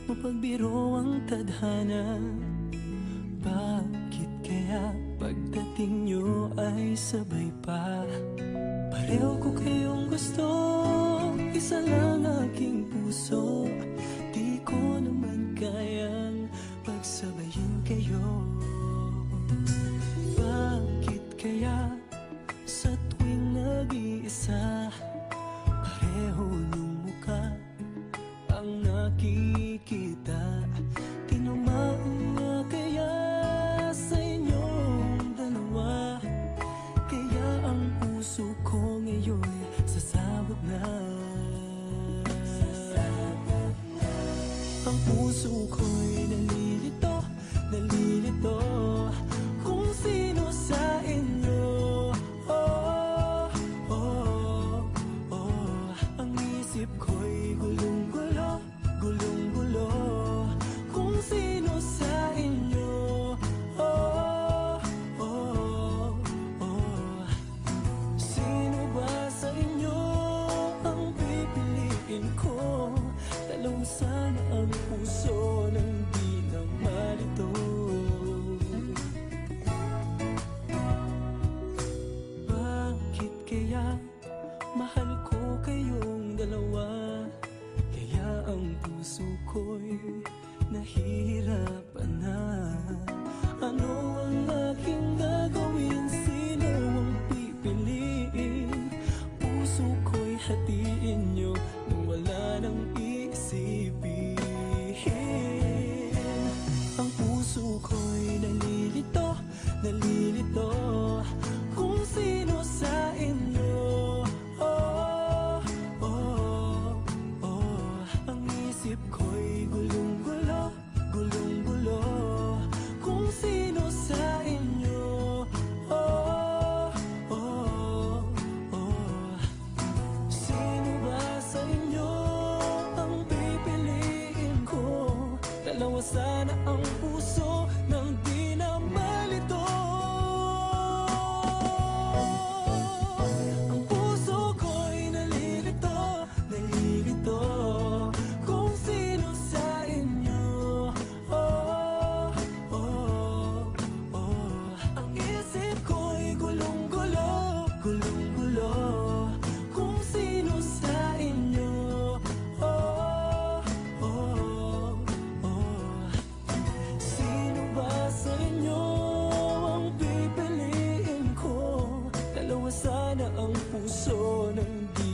mapagbiro ang tadhana. Bakit kaya pagdating nyo ay sabay pa? Pareho ko kayong gusto, isa lang aking puso. Di ko naman kayang pagsabayin kayo. Bakit kaya sa tuwing nag-iisa, pareho nung mukha ang nakikita? Tinamaan nga kaya sa inyong dalawa, kaya ang puso ko ngayon sasabog na. Ang puso ko'y nalilito, nalilito kung sino sa inyo. Oh, oh, oh. Ang isip ko'y gulong-gulo, gulong-gulo kung sino sa inyo. Oh, oh, oh. Sino ba sa inyo ang pipiliin ko? Dalawang sana ang puso nang di na malito. Bakit kaya mahal ko kayong dalawa, kaya ang puso ko'y nahihirapan na? Ano ang aking gagawin? Sino ang pipiliin? Puso ko'y hatiin nyo nang wala nang iisipin. Ang puso ko'y nalilito, nalilito kung sino sa inyo. Oh, oh, oh. Ang isip ko'y gulong-gulo, gulong-gulo kung sino sa inyo. Oh, oh, oh. Sino ba sa inyo ang pipiliin ko? Dalawa sana ang puso nang di na malito. Ang puso ko'y nalilito, nalilito kung sino sa inyo. Oh, oh, oh. Ang isip ko'y gulong-gulo, gulong-gulo kung sino sa inyo. Oh, oh, oh. Sino ba sa inyo ang pipiliin ko? Dalawa sana ang puso nang di